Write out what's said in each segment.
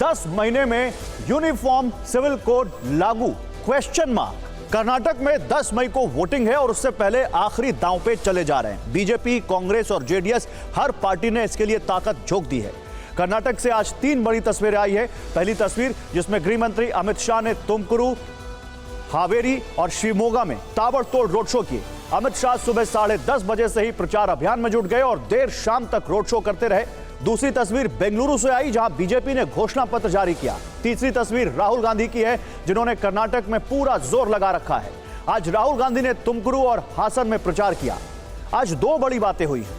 10 महीने में uniform civil code लागू? Question mark. कर्नाटक में 10 मई को वोटिंग है और उससे पहले आखिरी दांव पे चले जा रहे हैं। बीजेपी, कांग्रेस और जेडीएस हर पार्टी ने इसके लिए ताकत झोंक दी है। कर्नाटक से आज 3 बड़ी तस्वीरें आई है। पहली तस्वीर जिसमें गृह मंत्री अमित शाह ने तुमकुरू, हावेरी और शिवमोगा में ताबड़तोड़ रोड शो किए। अमित शाह सुबह 10:30 बजे से ही प्रचार अभियान में जुट गए और देर शाम तक रोड शो करते रहे। दूसरी तस्वीर बेंगलुरु से आई जहां बीजेपी ने घोषणा पत्र जारी किया। तीसरी तस्वीर राहुल गांधी की है जिन्होंने कर्नाटक में पूरा जोर लगा रखा है। आज राहुल गांधी ने तुमकुरू और हासन में प्रचार किया। आज 2 बड़ी बातें हुई हैं।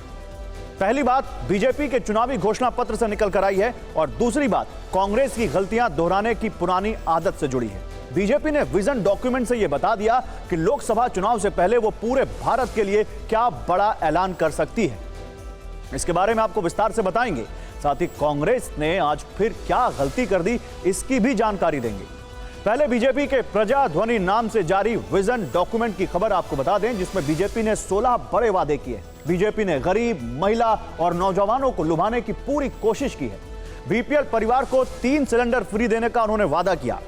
पहली बात बीजेपी के चुनावी घोषणा पत्र से निकल कर आई है और दूसरी बात कांग्रेस की गलतियां दोहराने की पुरानी आदत से जुड़ी है। बीजेपी ने विजन डॉक्यूमेंट से यह बता दिया कि लोकसभा चुनाव से पहले वो पूरे भारत के लिए क्या बड़ा ऐलान कर सकती है। इसके बारे में आपको विस्तार से बताएंगे। साथ ही कांग्रेस ने आज फिर क्या गलती कर दी इसकी भी जानकारी देंगे। पहले बीजेपी के प्रजा ध्वनि नाम से जारी विजन डॉक्यूमेंट की खबर आपको बता दें, जिसमें बीजेपी ने 16 बड़े वादे किए। बीजेपी ने गरीब, महिला और नौजवानों को लुभाने की पूरी कोशिश की है। बीपीएल परिवार को 3 सिलेंडर फ्री देने का उन्होंने वादा किया।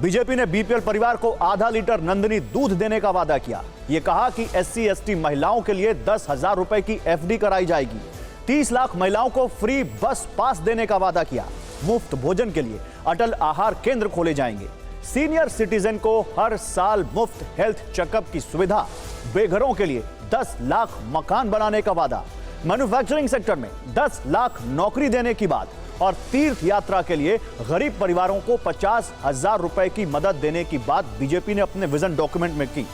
बीजेपी ने बीपीएल परिवार को आधा लीटर नंदिनी दूध देने का वादा किया। यह कहा कि SC/ST महिलाओं के लिए 10,000 रुपए की FD कराई जाएगी। 30 लाख महिलाओं को फ्री बस पास देने का वादा किया। मुफ्त भोजन के लिए अटल आहार केंद्र खोले जाएंगे। सीनियर सिटीजन को हर साल मुफ्त हेल्थ चेकअप की सुविधा। बेघरों के लिए 10 लाख मकान बनाने का वादा। मैन्युफैक्चरिंग सेक्टर में 10 लाख नौकरी देने की बात और तीर्थ यात्रा के लिए गरीब परिवारों को 50,000 रुपए की मदद देने की बात बीजेपी ने अपने विजन डॉक्यूमेंट में की।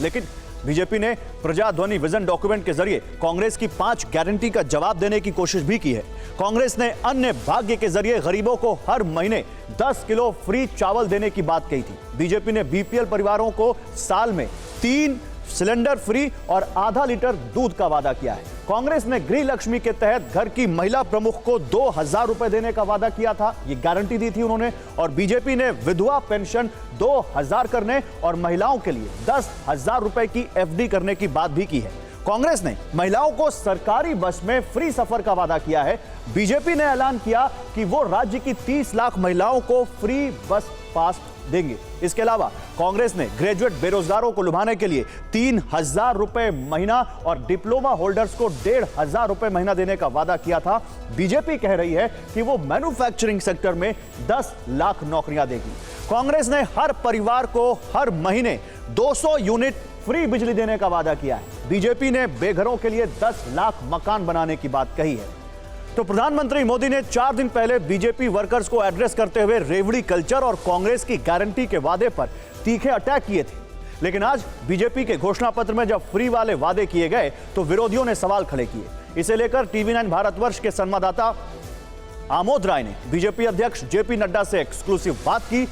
लेकिन बीजेपी ने प्रजा ध्वनि विजन डॉक्यूमेंट के जरिए कांग्रेस की 5 गारंटी का जवाब देने की कोशिश भी की है। कांग्रेस ने अन्य भाग्य के जरिए गरीबों को हर महीने 10 किलो फ्री चावल देने की बात कही थी। बीजेपी ने बीपीएल परिवारों को साल में 3 सिलेंडर फ्री और आधा लीटर दूध का वादा किया है। कांग्रेस ने गृह लक्ष्मी के तहत घर की महिला प्रमुख को 2,000 रुपए देने का वादा किया था, ये गारंटी दी थी उन्होंने। और बीजेपी ने विधवा पेंशन 2,000 करने और महिलाओं के लिए 10,000 रुपए की FD करने की बात भी की है। कांग्रेस ने महिलाओं को सरकारी बस में फ्री सफर का वादा किया है। बीजेपी ने ऐलान किया कि वो राज्य की 30 लाख महिलाओं को फ्री बस पास देंगे। इसके अलावा कांग्रेस ने ग्रेजुएट बेरोजगारों को लुभाने के लिए 3,000 रुपए महीना और डिप्लोमा होल्डर्स को 1,500 रुपए महीना देने का वादा किया था। बीजेपी कह रही है कि वो मैन्युफैक्चरिंग सेक्टर में 10 लाख नौकरियां देगी। कांग्रेस ने हर परिवार को हर महीने 200 यूनिट फ्री बिजली देने का वादा किया है। बीजेपी ने बेघरों के लिए 10 लाख मकान बनाने की बात कही है। तो प्रधानमंत्री मोदी ने 4 दिन पहले बीजेपी वर्कर्स को एड्रेस करते हुए रेवड़ी कल्चर और कांग्रेस की गारंटी के वादे पर तीखे अटैक किए थे। लेकिन आज बीजेपी के घोषणा पत्र में जब फ्री वाले वादे किए गए तो विरोधियों ने सवाल खड़े किए। इसे लेकर TV9 भारतवर्ष के संवाददाता आमोद राय ने बीजेपी अध्यक्ष JP नड्डा से एक्सक्लूसिव बात की।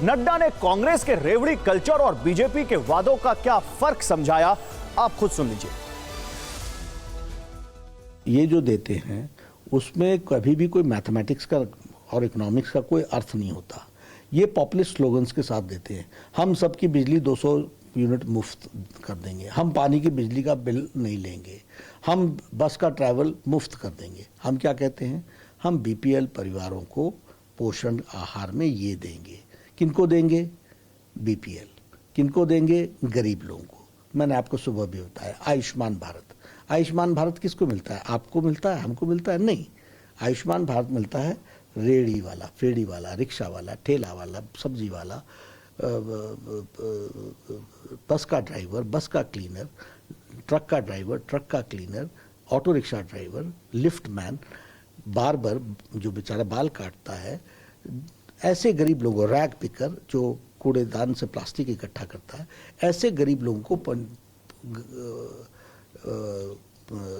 नड्डा ने कांग्रेस के रेवड़ी कल्चर और बीजेपी के वादों का क्या फर्क समझाया, आप खुद सुन लीजिए। ये जो देते हैं उसमें कभी भी कोई मैथमेटिक्स का और इकोनॉमिक्स का कोई अर्थ नहीं होता। ये पॉपुलिस्ट स्लोगन्स के साथ देते हैं। हम सबकी बिजली 200 यूनिट मुफ्त कर देंगे, हम पानी की बिजली का बिल नहीं लेंगे, हम बस का ट्रैवल मुफ्त कर देंगे। हम क्या कहते हैं, हम BPL परिवारों को पोषण आहार में ये देंगे। किनको देंगे? BPL। किनको देंगे? गरीब लोगों को। मैंने आपको सुबह भी बताया आयुष्मान भारत। आयुष्मान भारत किसको मिलता है? आपको मिलता है, हमको मिलता है? नहीं। आयुष्मान भारत मिलता है रेड़ी वाला, फेड़ी वाला, रिक्शा वाला, ठेला वाला, सब्जी वाला, बस का ड्राइवर, बस का क्लीनर, ट्रक का ड्राइवर, ट्रक का cleaner, auto rickshaw driver, lift man, barber जो बेचारा बाल काटता है, ऐसे गरीब लोगों, रैग पिकर जो कूड़ेदान से प्लास्टिक इकट्ठा करता है, ऐसे गरीब लोगों को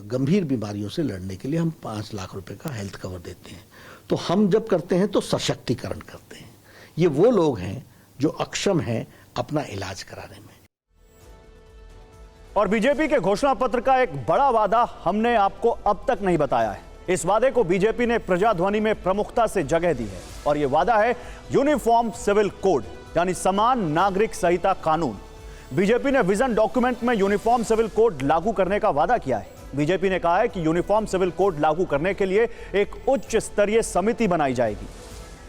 गंभीर बीमारियों से लड़ने के लिए हम 5 लाख रुपए का हेल्थ कवर देते हैं। तो हम जब करते हैं तो सशक्तिकरण करते हैं। ये वो लोग हैं जो अक्षम हैं अपना इलाज कराने में। और बीजेपी के घोषणा पत्र का एक बड़ा वादा हमने आपको अब तक नहीं बताया है। इस वादे को बीजेपी ने प्रजा ध्वनि में प्रमुखता से जगह दी है और यह वादा है यूनिफॉर्म सिविल कोड, यानी समान नागरिक संहिता कानून। बीजेपी ने विजन डॉक्यूमेंट में यूनिफॉर्म सिविल कोड लागू करने का वादा किया है। बीजेपी ने कहा है कि यूनिफॉर्म सिविल कोड लागू करने के लिए एक उच्च स्तरीय समिति बनाई जाएगी।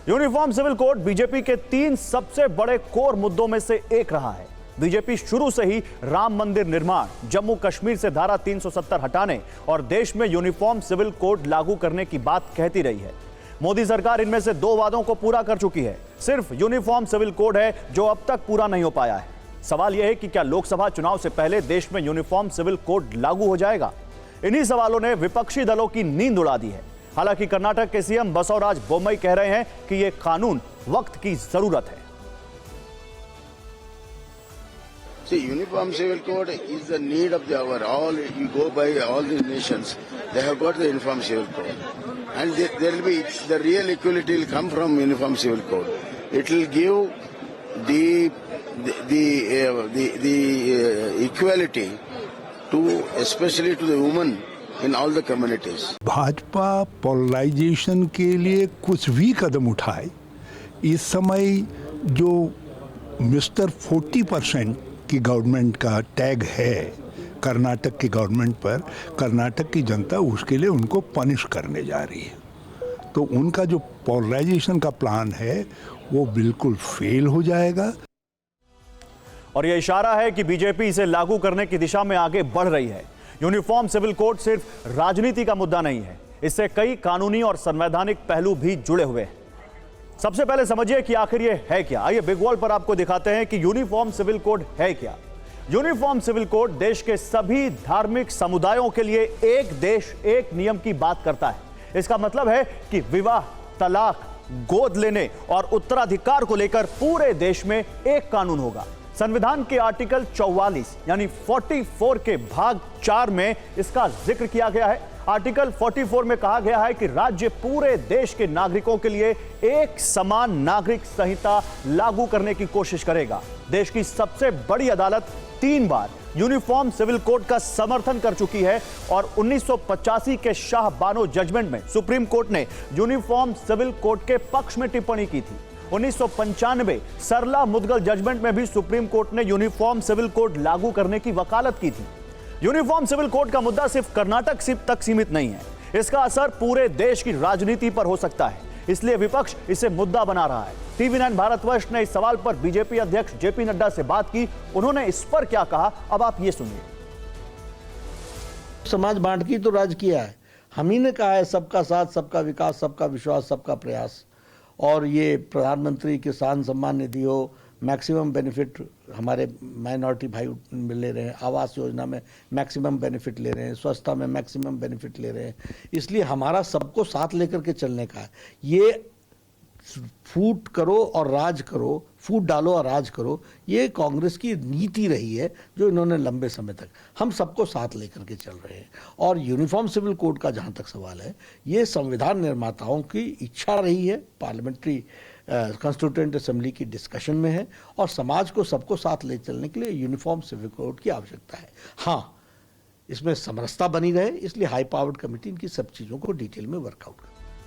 यूनिफॉर्म सिविल कोड बीजेपी के 3 सबसे बड़े कोर मुद्दों में से एक रहा है। बीजेपी शुरू से ही राम मंदिर निर्माण, जम्मू कश्मीर से धारा 370 हटाने और देश में यूनिफॉर्म सिविल कोड लागू करने की बात कहती रही है। मोदी सरकार इनमें से 2 वादों को पूरा कर चुकी है। सिर्फ यूनिफॉर्म सिविल कोड है जो अब तक पूरा नहीं हो पाया है। सवाल यह है कि क्या लोकसभा चुनाव से पहले देश में यूनिफॉर्म सिविल कोड लागू हो जाएगा? इन्हीं सवालों ने विपक्षी दलों की नींद उड़ा दी है। हालांकि कर्नाटक के सीएम बसवराज बोम्मई कह रहे हैं कि यह कानून वक्त की जरूरत है। See, uniform civil code is the need of the hour. All you go by all these nations, they have got the uniform civil code, and there will be the real equality will come from uniform civil code. It will give the equality to especially to the women in all the communities. Bhajpa polarisation के लिए कुछ भी कदम उठाए, इस समय जो mister 40% की government का टैग है कर्नाटक की गवर्नमेंट पर, कर्नाटक की जनता उसके लिए उनको पनिश करने जा रही है। तो उनका जो पोलराइजेशन का प्लान है वो बिल्कुल फेल हो जाएगा। और यह इशारा है कि बीजेपी इसे लागू करने की दिशा में आगे बढ़ रही है। यूनिफॉर्म सिविल कोड सिर्फ राजनीति का मुद्दा नहीं है, इससे कई कानूनी और संवैधानिक पहलू भी जुड़े हुए हैं। सबसे पहले समझिए कि आखिर ये है क्या। आइए बिग वॉल पर आपको दिखाते हैं कि यूनिफॉर्म सिविल कोड है क्या। यूनिफॉर्म सिविल कोड देश के सभी धार्मिक समुदायों के लिए एक देश एक नियम की बात करता है। इसका मतलब है कि विवाह, तलाक, गोद लेने और उत्तराधिकार को लेकर पूरे देश में एक कानून होगा। संविधान के आर्टिकल 44 यानी 44 के भाग 4 में इसका जिक्र किया गया है। आर्टिकल 44 में कहा गया है कि राज्य पूरे देश के नागरिकों के लिए एक समान नागरिक संहिता लागू करने की कोशिश करेगा। देश की सबसे बड़ी अदालत 3 बार यूनिफॉर्म सिविल कोड का समर्थन कर चुकी है और 1985 के शाह बानो जजमेंट में सुप्रीम कोर्ट ने यूनिफॉर्म सिविल कोड के पक्ष में टिप्पणी की थी। 1995 सरला मुदगल जजमेंट में भी सुप्रीम कोर्ट ने यूनिफॉर्म सिविल कोड लागू करने की वकालत की थी। यूनिफॉर्म सिविल कोड का मुद्दा सिर्फ कर्नाटक तक सीमित नहीं है, इसका असर पूरे देश की राजनीति पर हो सकता है, इसलिए विपक्ष इसे मुद्दा बना रहा है। TV9 भारतवर्ष ने इस सवाल पर बीजेपी अध्यक्ष जेपी नड्डा से बात की। उन्होंने इस पर क्या कहा, अब आप ये सुनिए। समाज बांट की तो राज किया है, हम ही ने कहा है सबका साथ, सबका विकास, सबका विश्वास, सबका प्रयास। और ये प्रधानमंत्री किसान सम्मान निधि हो, मैक्सिमम बेनिफिट हमारे माइनॉरिटी भाई ले रहे हैं, आवास योजना में मैक्सिमम बेनिफिट ले रहे हैं, स्वच्छता में मैक्सिमम बेनिफिट ले रहे हैं। इसलिए हमारा सबको साथ लेकर के चलने का है। ये फूट करो और राज करो, फूट डालो और राज करो, ये कांग्रेस की नीति रही है जो इन्होंने लंबे समय तक, हम सबको साथ लेकर के चल रहे हैं। और यूनिफॉर्म सिविल कोड का जहाँ तक सवाल है, ये संविधान निर्माताओं की इच्छा रही है, पार्लियामेंट्री कॉन्स्टिट्यूएंट असेंबली की डिस्कशन में है और समाज को सबको साथ ले चलने के लिए यूनिफॉर्म सिविल कोड की आवश्यकता है। हाँ, इसमें समरसता बनी रहे, इसलिए हाई पावर्ड कमेटी इनकी सब चीज़ों को डिटेल में वर्कआउट करे।